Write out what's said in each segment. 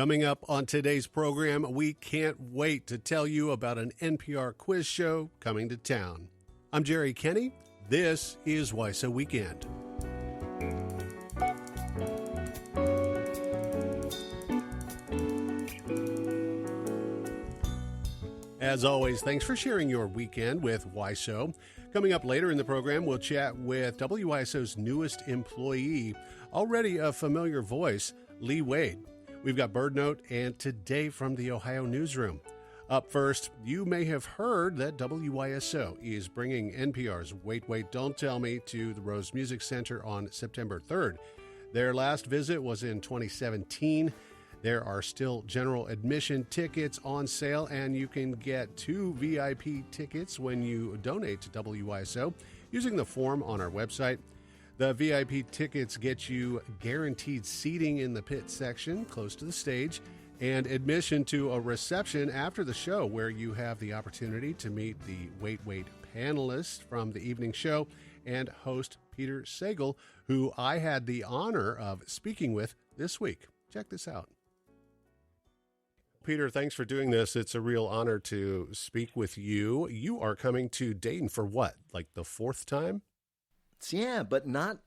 Coming up on today's program, we can't wait to tell you about an NPR quiz show coming to town. I'm Jerry Kenny. This is WYSO Weekend. As always, thanks for sharing your weekend with WYSO. Coming up later in the program, we'll chat with WYSO's newest employee, already a familiar voice, Lee Wade. We've got Bird Note and Today from the Ohio Newsroom. Up first, you may have heard that WYSO is bringing NPR's Wait, Wait, Don't Tell Me to the Rose Music Center on September 3rd. Their last visit was in 2017. There are still general admission tickets on sale, and you can get 2 VIP tickets when you donate to WYSO using the form on our website. The VIP tickets get you guaranteed seating in the pit section close to the stage and admission to a reception after the show where you have the opportunity to meet the Wait, Wait panelists from the evening show and host Peter Sagal, who I had the honor of speaking with this week. Check this out. Peter, thanks for doing this. It's a real honor to speak with you. You are coming to Dayton for what, like the 4th time? Yeah, but not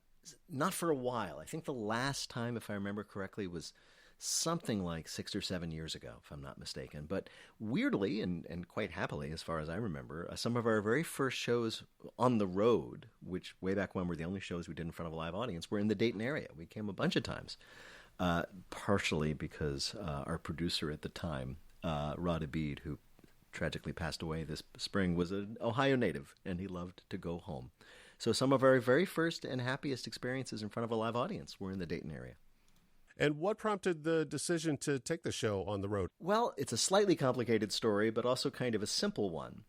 for a while. I think the last time, if I remember correctly, was something like 6 or 7 years ago, if I'm not mistaken. But weirdly and quite happily, as far as I remember, some of our very first shows on the road, which way back when were the only shows we did in front of a live audience, were in the Dayton area. We came a bunch of times. Partially because our producer at the time, Rod Abid, who tragically passed away this spring, was an Ohio native, and he loved to go home. So some of our very first and happiest experiences in front of a live audience were in the Dayton area. And what prompted the decision to take the show on the road? Well, it's a slightly complicated story, but also kind of a simple one.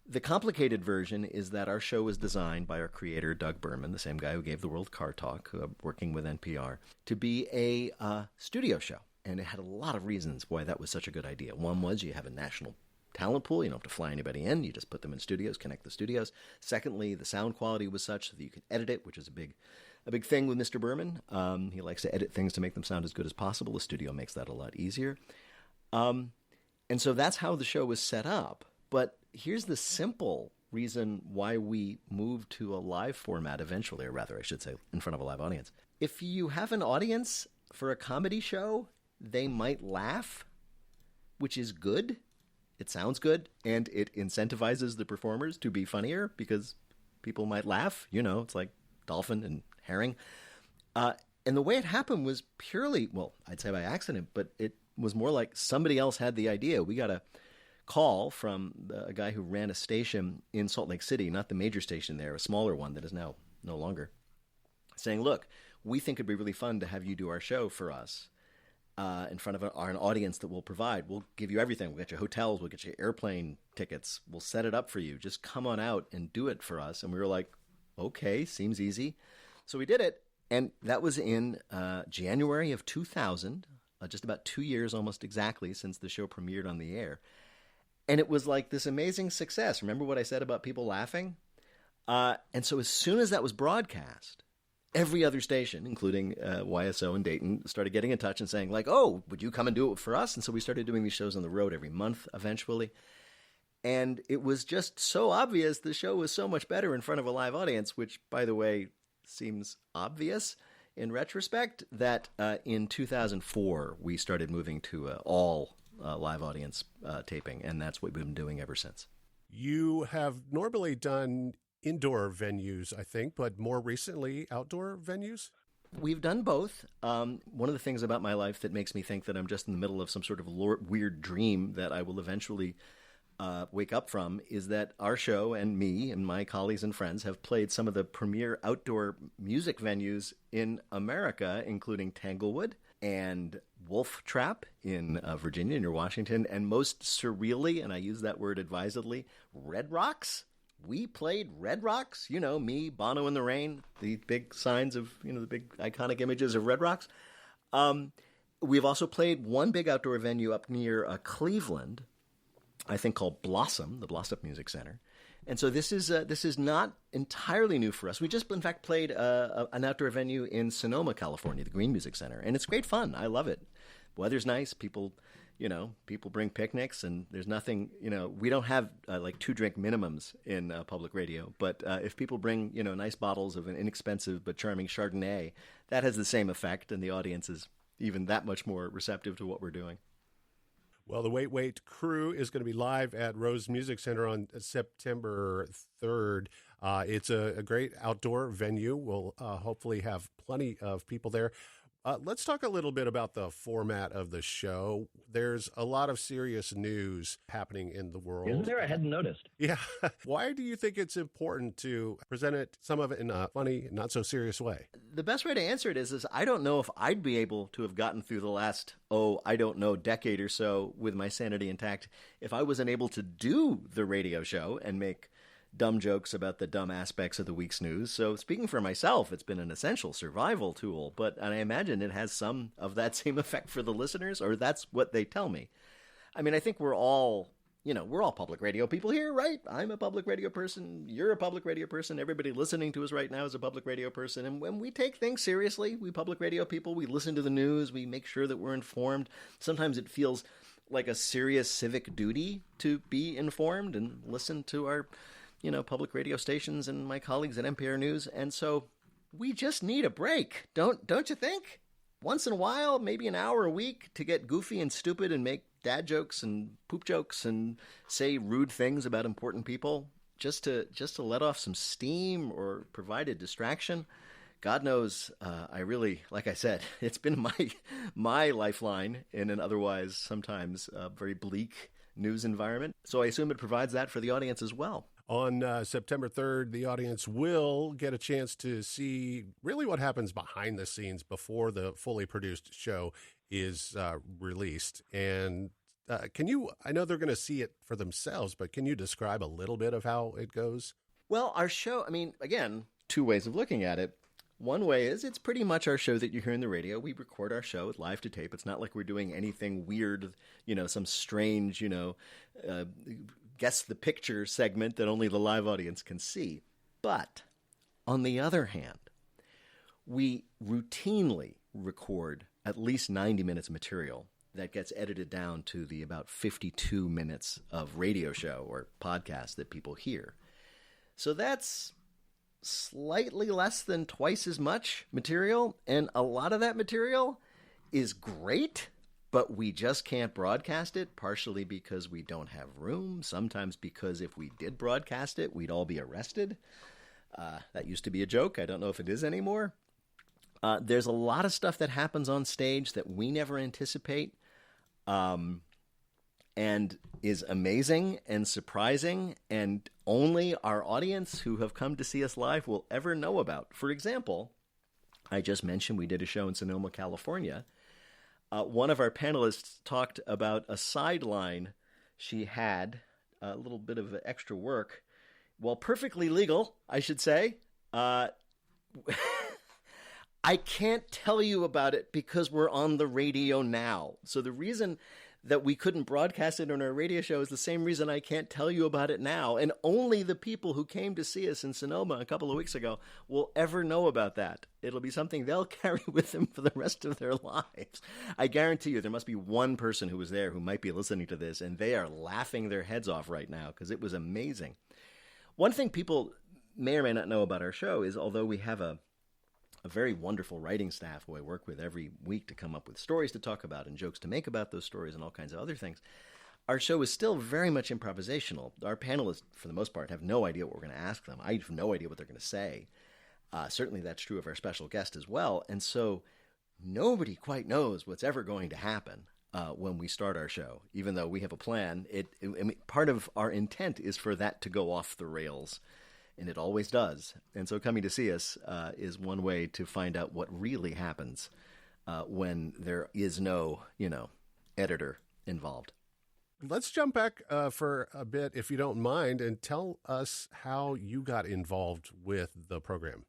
The complicated version is that our show was designed by our creator, Doug Berman, the same guy who gave the World Car Talk, working with NPR, to be a studio show. And it had a lot of reasons why that was such a good idea. One was you have a national talent pool. You don't have to fly anybody in. You just put them in studios, connect the studios. Secondly, the sound quality was such that you could edit it, which is a big thing with Mr. Berman. He likes to edit things to make them sound as good as possible. The studio makes that a lot easier. And so that's how the show was set up. But here's the simple reason why we moved to a live format eventually, or rather, I should say, in front of a live audience. If you have an audience for a comedy show, they might laugh, which is good. It sounds good, and it incentivizes the performers to be funnier because people might laugh. You know, it's like dolphin and herring. And the way it happened was purely, well, I'd say by accident, but it was more like somebody else had the idea. We got a call from a guy who ran a station in Salt Lake City, not the major station there, a smaller one that is now no longer, saying, look, we think it'd be really fun to have you do our show for us in front of an audience that we'll provide. We'll give you everything. We'll get you hotels. We'll get you airplane tickets. We'll set it up for you. Just come on out and do it for us. And we were like, okay, seems easy. So we did it. And that was in January of 2000, just about 2 years almost exactly since the show premiered on the air. And it was like this amazing success. Remember what I said about people laughing? And so as soon as that was broadcast, every other station, including WYSO in Dayton, started getting in touch and saying, like, oh, would you come and do it for us? And so we started doing these shows on the road every month eventually. And it was just so obvious the show was so much better in front of a live audience, which, by the way, seems obvious in retrospect, that in 2004 we started moving to all live audience taping, and that's what we've been doing ever since. You have normally done indoor venues, I think, but more recently outdoor venues? We've done both. One of the things about my life that makes me think that I'm just in the middle of some sort of weird dream that I will eventually wake up from is that our show and me and my colleagues and friends have played some of the premier outdoor music venues in America, including Tanglewood and Wolf Trap in Virginia, near Washington, and most surreally, and I use that word advisedly, Red Rocks. We played Red Rocks, you know, me, Bono in the Rain, the big signs of, you know, the big iconic images of Red Rocks. We've also played one big outdoor venue up near Cleveland, I think called Blossom, the Blossom Music Center. And so this is not entirely new for us. We just, in fact, played an outdoor venue in Sonoma, California, the Green Music Center. And it's great fun. I love it. weather's nice, people bring picnics, and there's nothing, we don't have like 2-drink minimums in public radio. But if people bring, nice bottles of an inexpensive but charming Chardonnay, that has the same effect, and the audience is even that much more receptive to what we're doing. Well, the Wait Wait crew is going to be live at Rose Music Center on September 3rd. It's a great outdoor venue. We'll hopefully have plenty of people there. Let's talk a little bit about the format of the show. There's a lot of serious news happening in the world. Isn't there? I hadn't noticed. Yeah. Why do you think it's important to present some of it in a funny, not so serious way? The best way to answer it is I don't know if I'd be able to have gotten through the last, decade or so with my sanity intact if I wasn't able to do the radio show and make dumb jokes about the dumb aspects of the week's news. So speaking for myself, it's been an essential survival tool, and I imagine it has some of that same effect for the listeners, or that's what they tell me. I mean, I think we're all public radio people here, right? I'm a public radio person. You're a public radio person. Everybody listening to us right now is a public radio person. And when we take things seriously, we public radio people, we listen to the news, we make sure that we're informed. Sometimes it feels like a serious civic duty to be informed and listen to our public radio stations and my colleagues at NPR News. And so we just need a break. Don't you think? Once in a while, maybe an hour a week to get goofy and stupid and make dad jokes and poop jokes and say rude things about important people just to let off some steam or provide a distraction. God knows, I really, like I said, it's been my lifeline in an otherwise sometimes very bleak news environment. So I assume it provides that for the audience as well. On September 3rd, the audience will get a chance to see really what happens behind the scenes before the fully produced show is released. And I know they're going to see it for themselves, but can you describe a little bit of how it goes? Well, our show, again, 2 ways of looking at it. One way is it's pretty much our show that you hear in the radio. We record our show live to tape. It's not like we're doing anything weird, some strange, guess the picture segment that only the live audience can see. But on the other hand, we routinely record at least 90 minutes of material that gets edited down to the about 52 minutes of radio show or podcast that people hear. So that's slightly less than twice as much material, and a lot of that material is great, but we just can't broadcast it, partially because we don't have room, sometimes because if we did broadcast it, we'd all be arrested. That used to be a joke. I don't know if it is anymore. There's a lot of stuff that happens on stage that we never anticipate, and is amazing and surprising, and only our audience who have come to see us live will ever know about. For example, I just mentioned we did a show in Sonoma, California. One of our panelists talked about a sideline she had, a little bit of extra work. Well, perfectly legal, I should say. I can't tell you about it because we're on the radio now. So the reason that we couldn't broadcast it on our radio show is the same reason I can't tell you about it now. And only the people who came to see us in Sonoma a couple of weeks ago will ever know about that. It'll be something they'll carry with them for the rest of their lives. I guarantee you there must be one person who was there who might be listening to this, and they are laughing their heads off right now because it was amazing. One thing people may or may not know about our show is, although we have a very wonderful writing staff who I work with every week to come up with stories to talk about and jokes to make about those stories and all kinds of other things, our show is still very much improvisational. Our panelists, for the most part, have no idea what we're going to ask them. I have no idea what they're going to say. Certainly that's true of our special guest as well. And so nobody quite knows what's ever going to happen when we start our show, even though we have a plan. Part of our intent is for that to go off the rails. And it always does. And so coming to see us is one way to find out what really happens when there is no, editor involved. Let's jump back for a bit, if you don't mind, and tell us how you got involved with the program.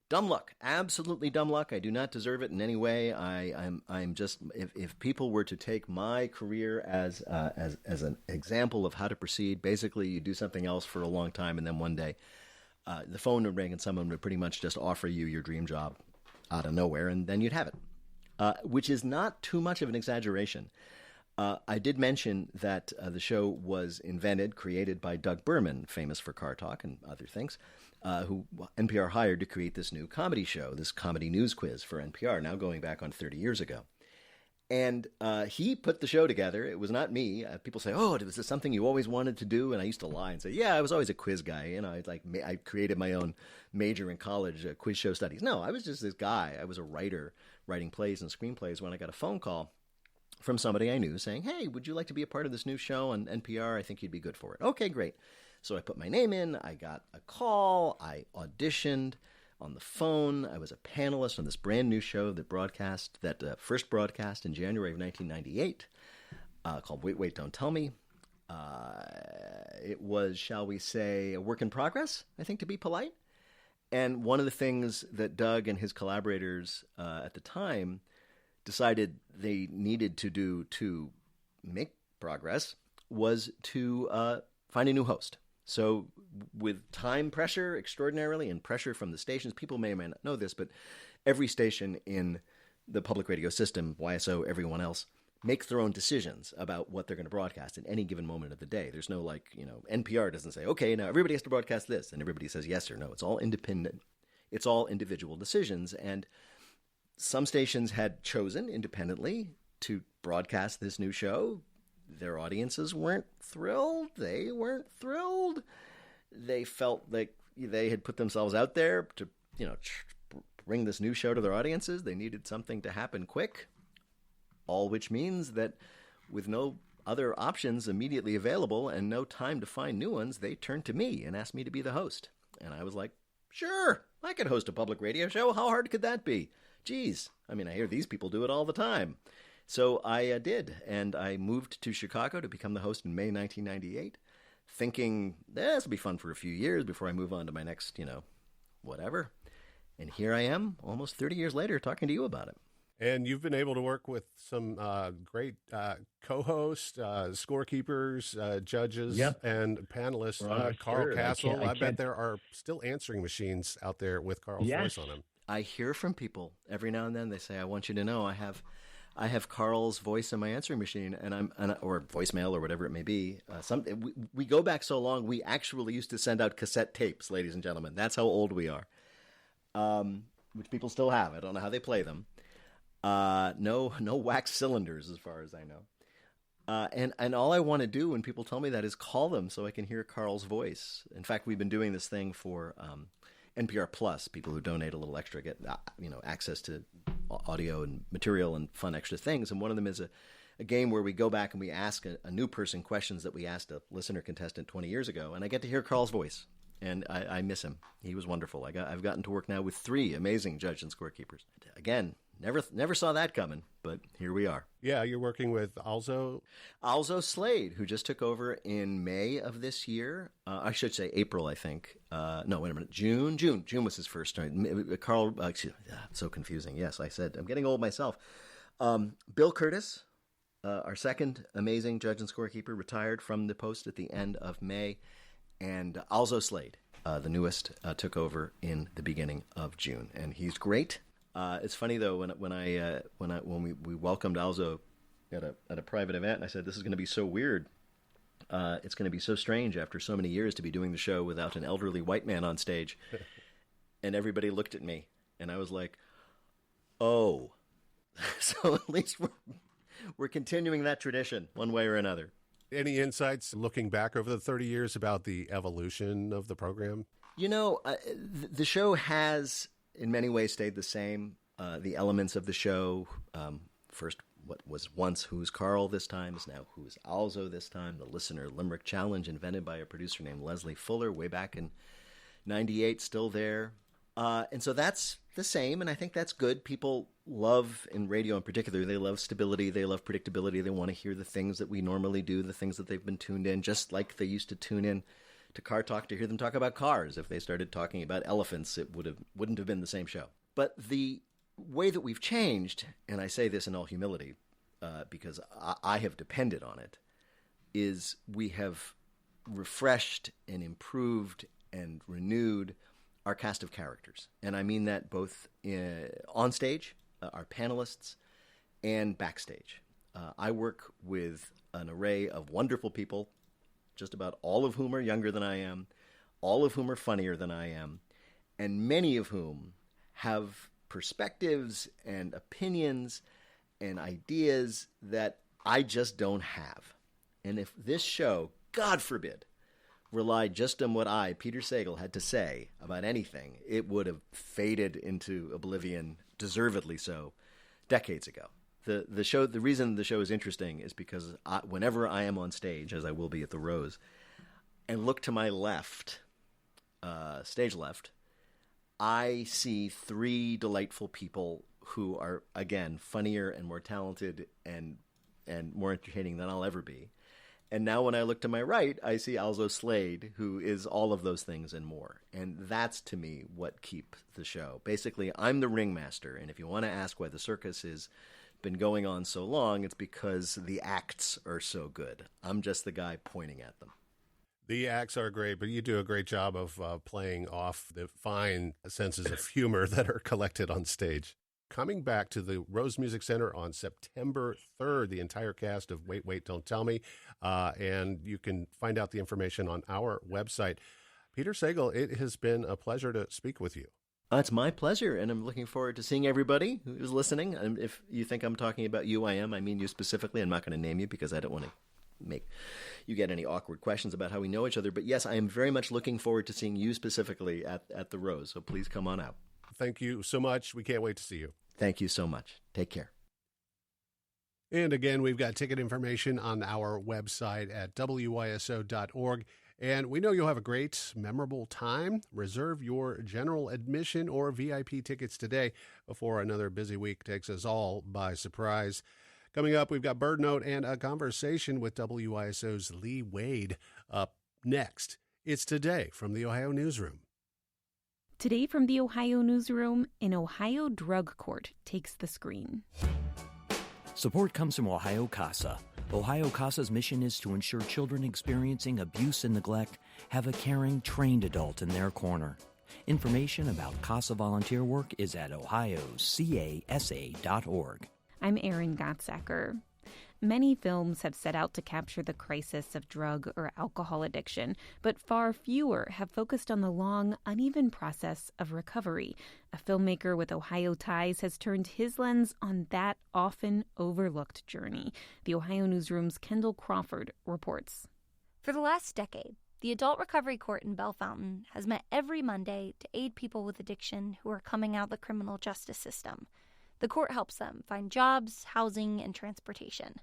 Dumb luck. Absolutely dumb luck. I do not deserve it in any way. I'm just, if people were to take my career as an example of how to proceed, basically you do something else for a long time, and then one day the phone would ring and someone would pretty much just offer you your dream job out of nowhere, and then you'd have it. which is not too much of an exaggeration. I did mention that the show was created by Doug Berman, famous for Car Talk and other things, who NPR hired to create this new comedy show, this comedy news quiz for NPR, now going back on 30 years ago. And he put the show together. It was not me. People say, "Oh, was this something you always wanted to do?" And I used to lie and say, "Yeah, I was always a quiz guy. You know, I created my own major in college, quiz show studies." No, I was just this guy. I was a writer writing plays and screenplays when I got a phone call from somebody I knew saying, "Hey, would you like to be a part of this new show on NPR? I think you'd be good for it." Okay, great. So I put my name in. I got a call. I auditioned on the phone. I was a panelist on this brand new show that first broadcast in January of 1998 called Wait, Wait, Don't Tell Me. It was, shall we say, a work in progress, I think, to be polite. And one of the things that Doug and his collaborators at the time decided they needed to do to make progress was to find a new host. So with time pressure extraordinarily and pressure from the stations, people may or may not know this, but every station in the public radio system, WYSO, everyone else, make their own decisions about what they're going to broadcast at any given moment of the day. There's no NPR doesn't say, okay, now everybody has to broadcast this, and everybody says yes or no. It's all independent. It's all individual decisions. And some stations had chosen independently to broadcast this new show. Their audiences weren't thrilled. They weren't thrilled. They felt like they had put themselves out there to, bring this new show to their audiences. They needed something to happen quick, all which means that with no other options immediately available and no time to find new ones, they turned to me and asked me to be the host. And I was like, sure, I could host a public radio show. How hard could that be? Geez, I hear these people do it all the time. So I did, and I moved to Chicago to become the host in May 1998, thinking, this will be fun for a few years before I move on to my next, whatever. And here I am, almost 30 years later, talking to you about it. And you've been able to work with some great co-hosts, scorekeepers, judges, and panelists. Carl Castle, I bet there are still answering machines out there with Carl's voice on them. I hear from people every now and then. They say, I want you to know I have Carl's voice in my answering machine, or voicemail or whatever it may be. We go back so long, we actually used to send out cassette tapes, ladies and gentlemen. That's how old we are, which people still have. I don't know how they play them. No wax cylinders as far as I know. And all I want to do when people tell me that is call them so I can hear Carl's voice. In fact, we've been doing this thing for NPR Plus. People who donate a little extra get access to audio and material and fun extra things. And one of them is a game where we go back and we ask a new person questions that we asked a listener contestant 20 years ago. And I get to hear Carl's voice. And I miss him. He was wonderful. I've gotten to work now with 3 amazing judge and scorekeepers. Again, never saw that coming, but here we are. Yeah, you're working with Alzo Slade, who just took over in May of this year. I should say April, I think. No, wait a minute. June was his first time. Carl, so confusing. Yes, I said I'm getting old myself. Bill Curtis, our second amazing judge and scorekeeper, retired from the post at the end of May. And Alzo Slade, the newest, took over in the beginning of June, and he's great. It's funny though when we welcomed Alzo at a private event, and I said, "This is going to be so weird. It's going to be so strange after so many years to be doing the show without an elderly white man on stage." And everybody looked at me, and I was like, "Oh, so at least we're continuing that tradition one way or another." Any insights looking back over the 30 years about the evolution of the program? The show has in many ways stayed the same. The elements of the show, first, what was once Who's Carl this time is now Who's Alzo this time. The Listener Limerick Challenge, invented by a producer named Leslie Fuller way back in 98, still there. And so that's the same, and I think that's good. People love, in radio in particular, they love stability, they love predictability, they want to hear the things that we normally do, the things that they've been tuned in, just like they used to tune in to Car Talk to hear them talk about cars. If they started talking about elephants, it wouldn't have been the same show. But the way that we've changed, and I say this in all humility, because I have depended on it, is we have refreshed and improved and renewed our cast of characters. And I mean that both on stage, our panelists, and backstage. I work with an array of wonderful people, just about all of whom are younger than I am, all of whom are funnier than I am, and many of whom have perspectives and opinions and ideas that I just don't have. And if this show, God forbid, relied just on what I, Peter Sagal, had to say about anything, it would have faded into oblivion, deservedly so, decades ago. The reason the show is interesting is because whenever I am on stage, as I will be at the Rose, and look to my left, stage left, I see three delightful people who are, again, funnier and more talented and more entertaining than I'll ever be. And now when I look to my right, I see Alzo Slade, who is all of those things and more. And that's, to me, what keeps the show. Basically, I'm the ringmaster, and if you want to ask why the circus has been going on so long, it's because the acts are so good. I'm just the guy pointing at them. The acts are great, but you do a great job of playing off the fine senses of humor that are collected on stage. Coming back to the Rose Music Center on September 3rd, the entire cast of Wait, Wait, Don't Tell Me, and you can find out the information on our website. Peter Sagal, it has been a pleasure to speak with you. It's my pleasure, and I'm looking forward to seeing everybody who's listening. And if you think I'm talking about you, I am. I mean you specifically. I'm not going to name you because I don't want to make you get any awkward questions about how we know each other. But yes, I am very much looking forward to seeing you specifically at the Rose, so please come on out. Thank you so much. We can't wait to see you. Thank you so much. Take care. And again, we've got ticket information on our website at WYSO.org. And we know you'll have a great, memorable time. Reserve your general admission or VIP tickets today before another busy week takes us all by surprise. Coming up, we've got Bird Note and a conversation with WYSO's Lee Wade. Up next, it's Today from the Ohio Newsroom. Today from the Ohio Newsroom, an Ohio drug court takes the screen. Support comes from Ohio CASA. Ohio CASA's mission is to ensure children experiencing abuse and neglect have a caring, trained adult in their corner. Information about CASA volunteer work is at ohiocasa.org. I'm Erin Gottsacker. Many films have set out to capture the crisis of drug or alcohol addiction, but far fewer have focused on the long, uneven process of recovery. A filmmaker with Ohio ties has turned his lens on that often overlooked journey. The Ohio Newsroom's Kendall Crawford reports. For the last decade, the Adult Recovery Court in Bellefontaine has met every Monday to aid people with addiction who are coming out of the criminal justice system. The court helps them find jobs, housing, and transportation.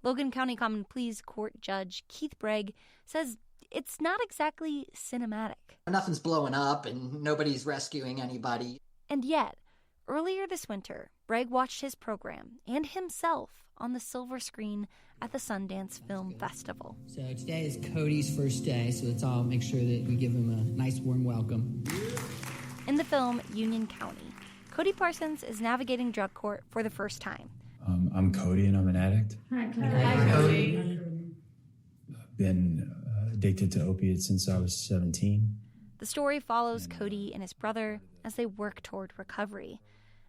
Logan County Common Pleas Court Judge Keith Bragg says it's not exactly cinematic. Nothing's blowing up and nobody's rescuing anybody. And yet, earlier this winter, Bragg watched his program and himself on the silver screen at the Sundance Film Festival. So today is Cody's first day, so let's all make sure that we give him a nice warm welcome. In the film Union County, Cody Parsons is navigating drug court for the first time. I'm Cody and I'm an addict. Hi, Cody. I've been addicted to opiates since I was 17. The story follows Cody and his brother as they work toward recovery.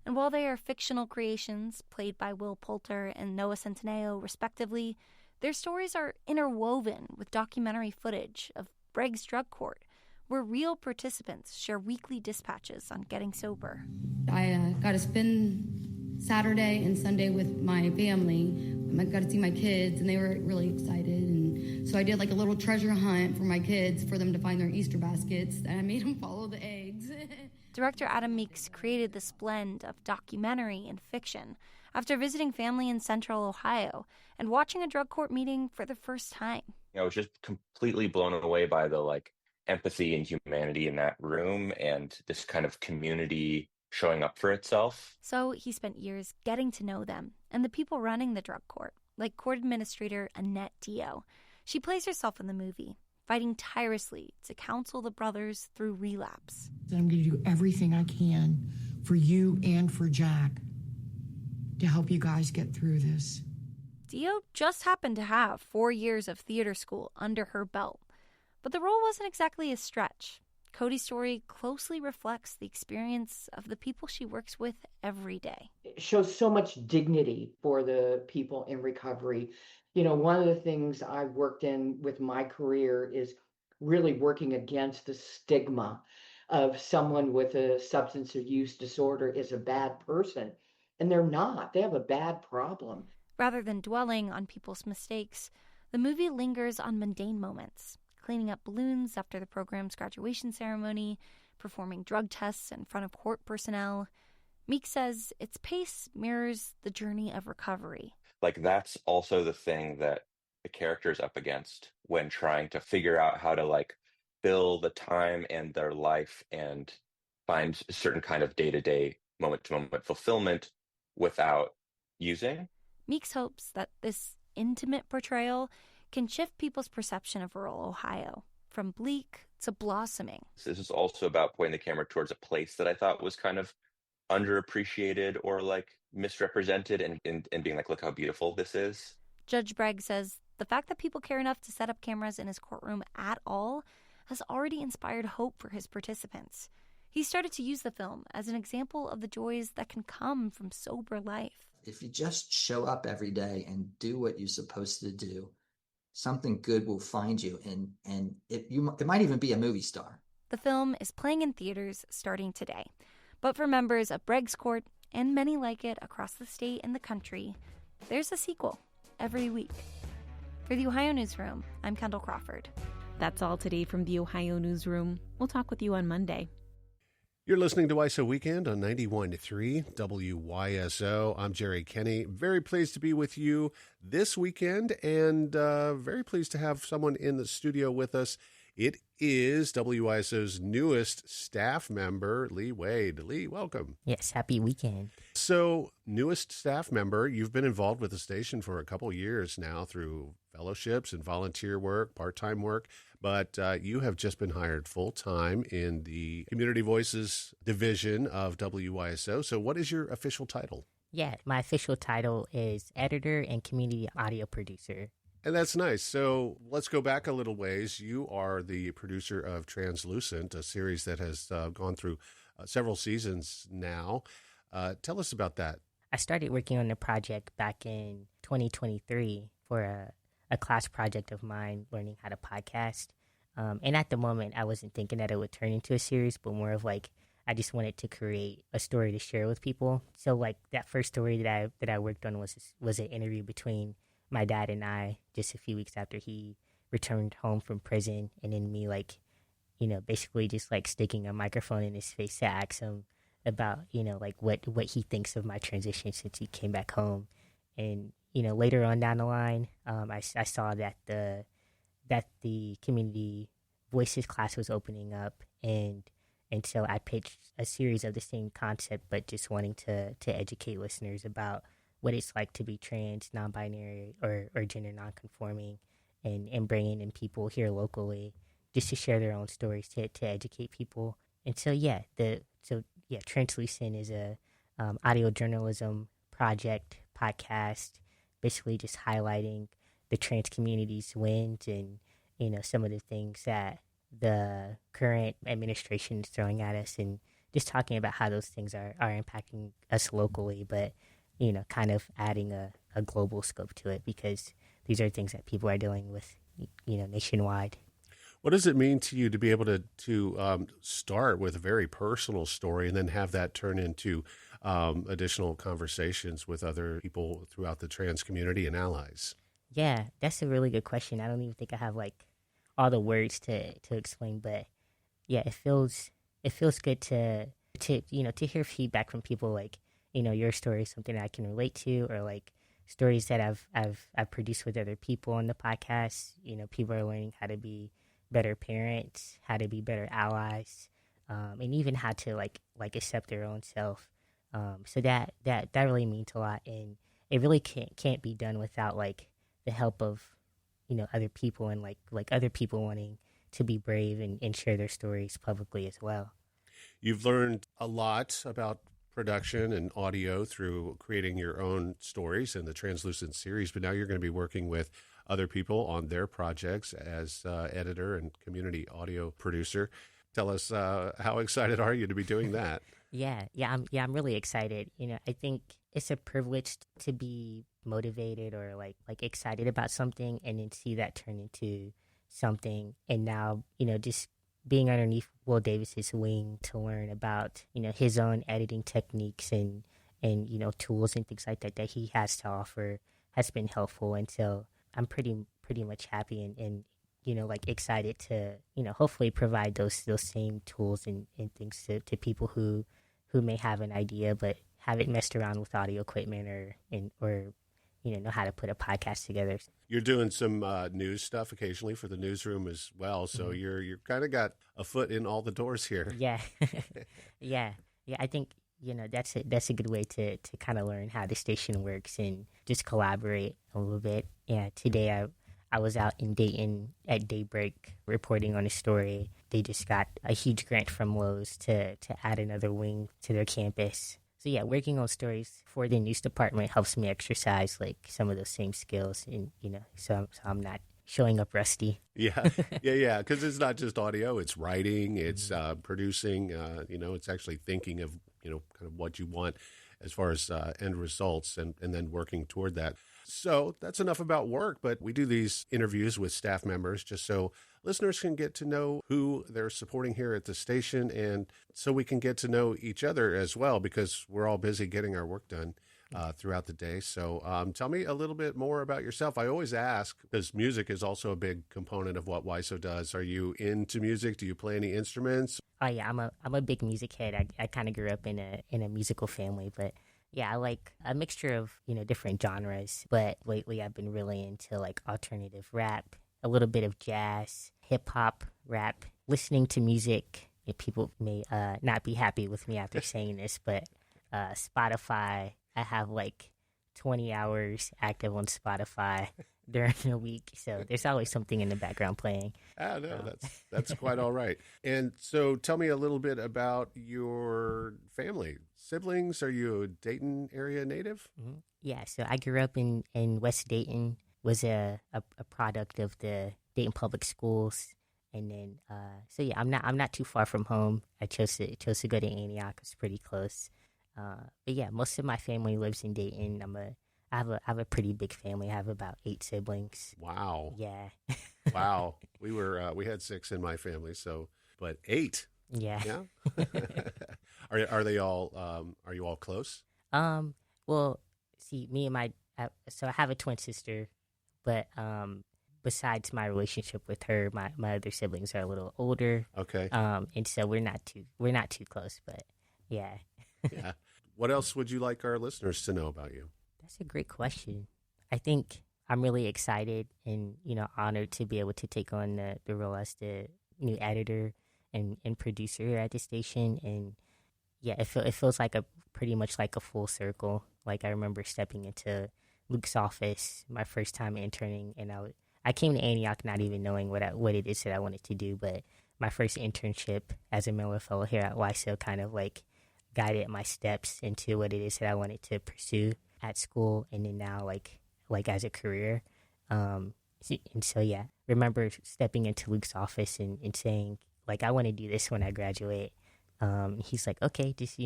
And while they are fictional creations, played by Will Poulter and Noah Centineo respectively, their stories are interwoven with documentary footage of Bragg's drug court, where real participants share weekly dispatches on getting sober. I got to spend Saturday and Sunday with my family. I got to see my kids, and they were really excited. And so I did like a little treasure hunt for my kids for them to find their Easter baskets, and I made them follow the eggs. Director Adam Meeks created this blend of documentary and fiction after visiting family in Central Ohio and watching a drug court meeting for the first time. I was just completely blown away by the empathy and humanity in that room and this kind of community showing up for itself. So he spent years getting to know them and the people running the drug court, like court administrator Annette Dio. She plays herself in the movie, fighting tirelessly to counsel the brothers through relapse. I'm going to do everything I can for you and for Jack to help you guys get through this. Dio just happened to have 4 years of theater school under her belt, but the role wasn't exactly a stretch. Cody's story closely reflects the experience of the people she works with every day. It shows so much dignity for the people in recovery. You know, one of the things I've worked in with my career is really working against the stigma of someone with a substance use disorder is a bad person. And they're not. They have a bad problem. Rather than dwelling on people's mistakes, the movie lingers on mundane moments, cleaning up balloons after the program's graduation ceremony, performing drug tests in front of court personnel. Meek says its pace mirrors the journey of recovery. Like, that's also the thing that the character is up against when trying to figure out how to like fill the time and their life and find a certain kind of day-to-day, moment-to-moment fulfillment without using. Meeks hopes that this intimate portrayal can shift people's perception of rural Ohio, from bleak to blossoming. This is also about pointing the camera towards a place that I thought was kind of underappreciated or like misrepresented, and being like, look how beautiful this is. Judge Bragg says the fact that people care enough to set up cameras in his courtroom at all has already inspired hope for his participants. He started to use the film as an example of the joys that can come from sober life. If you just show up every day and do what you're supposed to do, something good will find you, and it might even be a movie star. The film is playing in theaters starting today. But for members of Bragg's Court, and many like it across the state and the country, there's a sequel every week. For the Ohio Newsroom, I'm Kendall Crawford. That's all today from the Ohio Newsroom. We'll talk with you on Monday. You're listening to WYSO Weekend on 91.3 WYSO. I'm Jerry Kenny. Very pleased to be with you this weekend, and very pleased to have someone in the studio with us. It is WYSO's newest staff member, Lee Wade. Lee, welcome. Yes, happy weekend. So, newest staff member, you've been involved with the station for a couple years now through fellowships and volunteer work, part-time work, but you have just been hired full-time in the Community Voices division of WYSO. So what is your official title? Yeah, my official title is editor and community audio producer. And that's nice. So let's go back a little ways. You are the producer of Translucent, a series that has gone through several seasons now. Tell us about that. I started working on the project back in 2023 for a class project of mine, learning how to podcast. And at the moment, I wasn't thinking that it would turn into a series, but more of like, I just wanted to create a story to share with people. So like that first story that I worked on was an interview between my dad and I just a few weeks after he returned home from prison, and then me like, you know, basically just like sticking a microphone in his face to ask him about, you know, like what he thinks of my transition since he came back home. And, you know, later on down the line, I saw that the Community Voices class was opening up, and so I pitched a series of the same concept, but just wanting to educate listeners about what it's like to be trans, non-binary, or gender non-conforming, and bringing in people here locally just to share their own stories to educate people. And so Translucent is a audio journalism project podcast, basically just highlighting the trans community's wins and, you know, some of the things that the current administration is throwing at us, and just talking about how those things are impacting us locally, but, you know, kind of adding a global scope to it, because these are things that people are dealing with, you know, nationwide. What does it mean to you to be able to start with a very personal story and then have that turn into additional conversations with other people throughout the trans community and allies? Yeah, that's a really good question. I don't even think I have like all the words to explain, but yeah, it feels good to you know, to hear feedback from people like, you know, your story is something that I can relate to, or like stories that I've produced with other people on the podcast. You know, people are learning how to be better parents, how to be better allies, and even how to like accept their own self. So that really means a lot, and it really can't be done without like the help of, you know, other people, and like other people wanting to be brave and share their stories publicly as well. You've learned a lot about production and audio through creating your own stories in the Translucent series, but now you're going to be working with other people on their projects as editor and community audio producer. Tell us, how excited are you to be doing that? I'm really excited. I think it's a privilege to be motivated or like excited about something and then see that turn into something. And now, just being underneath Will Davis's wing to learn about, his own editing techniques and tools and things like that he has to offer has been helpful. And so I'm pretty much happy and excited to, hopefully provide those same tools and things to people who may have an idea but haven't messed around with audio equipment or know how to put a podcast together. You're doing some news stuff occasionally for the newsroom as well, so you're kind of got a foot in all the doors here. Yeah, yeah. I think that's a good way to kind of learn how the station works and just collaborate a little bit. Yeah, today I was out in Dayton at daybreak reporting on a story. They just got a huge grant from WYSO to add another wing to their campus. So yeah, working on stories for the news department helps me exercise like some of those same skills, and so I'm not showing up rusty. Yeah, because it's not just audio; it's writing, it's producing. It's actually thinking of kind of what you want as far as end results, and then working toward that. So that's enough about work, but we do these interviews with staff members just so listeners can get to know who they're supporting here at the station, and so we can get to know each other as well, because we're all busy getting our work done throughout the day. So tell me a little bit more about yourself. I always ask, because music is also a big component of what WYSO does. Are you into music? Do you play any instruments? Oh yeah, I'm a big music head. I kind of grew up in a musical family, but yeah, I like a mixture of, different genres, but lately I've been really into like alternative rap, a little bit of jazz, hip hop, rap, listening to music. People may not be happy with me after saying this, but Spotify, I have like 20 hours active on Spotify during a week, so there's always something in the background playing. No, that's quite all right. And so tell me a little bit about your family. Siblings? Are you a Dayton area native? Mm-hmm. Yeah, so I grew up in West Dayton, was a product of the Dayton Public Schools, and then so yeah, I'm not too far from home. I chose to go to Antioch. It's pretty close. But yeah, most of my family lives in Dayton. I have a pretty big family. I have about 8 siblings. Wow. Yeah. Wow. We had 6 in my family, but 8. Yeah. Yeah. Are they all? Are you all close? Well, see, me and so I have a twin sister, but besides my relationship with her, my other siblings are a little older. Okay. And so we're not too close, but yeah. Yeah. What else would you like our listeners to know about you? That's a great question. I think I'm really excited and, honored to be able to take on the role as the new editor and producer here at the station. And yeah, it feels like pretty much like a full circle. Like I remember stepping into Luke's office my first time interning, and I came to Antioch not even knowing what it is that I wanted to do, but my first internship as a Miller Fellow here at WYSO kind of like guided my steps into what it is that I wanted to pursue at school, and then now like as a career. And so yeah, remember stepping into Luke's office and saying like, I want to do this when I graduate. He's like, okay, just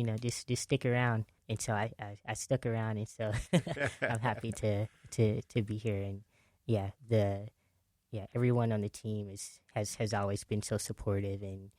stick around. And so I stuck around, and so I'm happy to be here. And yeah, everyone on the team has always been so supportive and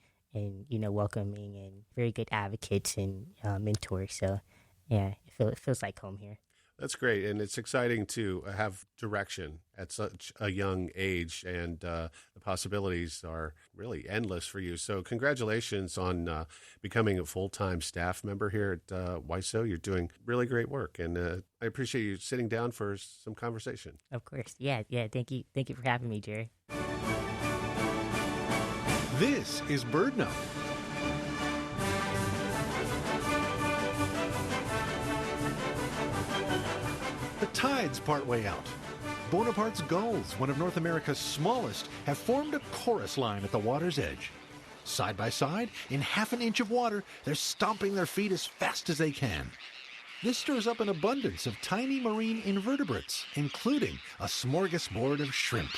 welcoming and very good advocates and mentors. So yeah, it feels like home here. That's great, and it's exciting to have direction at such a young age, and the possibilities are really endless for you. So congratulations on becoming a full-time staff member here at WYSO. You're doing really great work, and I appreciate you sitting down for some conversation. Of course. Yeah. Thank you for having me, Jerry. This is Bird Note. The tide's partway out. Bonaparte's gulls, one of North America's smallest, have formed a chorus line at the water's edge. Side by side, in half an inch of water, they're stomping their feet as fast as they can. This stirs up an abundance of tiny marine invertebrates, including a smorgasbord of shrimp.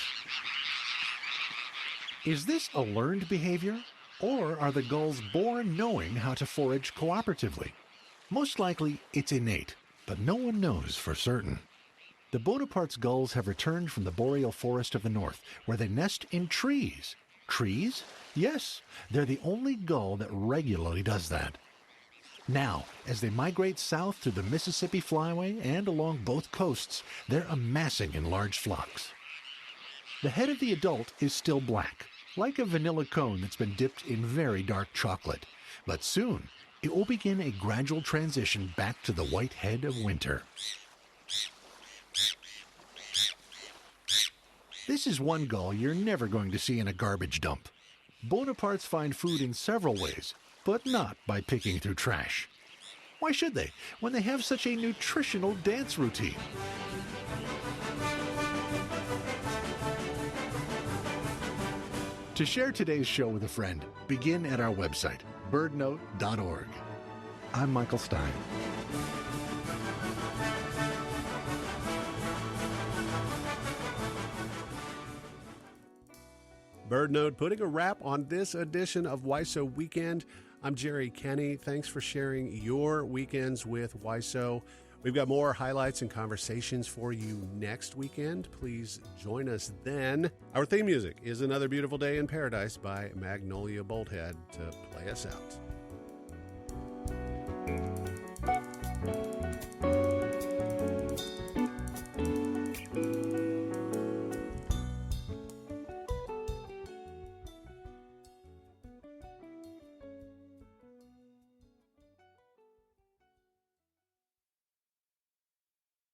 Is this a learned behavior? Or are the gulls born knowing how to forage cooperatively? Most likely, it's innate, but no one knows for certain. The Bonaparte's gulls have returned from the boreal forest of the north, where they nest in trees. Trees? Yes, they're the only gull that regularly does that. Now, as they migrate south through the Mississippi Flyway and along both coasts, they're amassing in large flocks. The head of the adult is still black, like a vanilla cone that's been dipped in very dark chocolate. But soon, it will begin a gradual transition back to the white head of winter. This is one gull you're never going to see in a garbage dump. Bonapartes find food in several ways, but not by picking through trash. Why should they, when they have such a nutritional dance routine? To share today's show with a friend, begin at our website, birdnote.org. I'm Michael Stein. BirdNote putting a wrap on this edition of WYSO Weekend. I'm Jerry Kenny. Thanks for sharing your weekends with WYSO. We've got more highlights and conversations for you next weekend. Please join us then. Our theme music is Another Beautiful Day in Paradise by Magnolia Bolthead to play us out.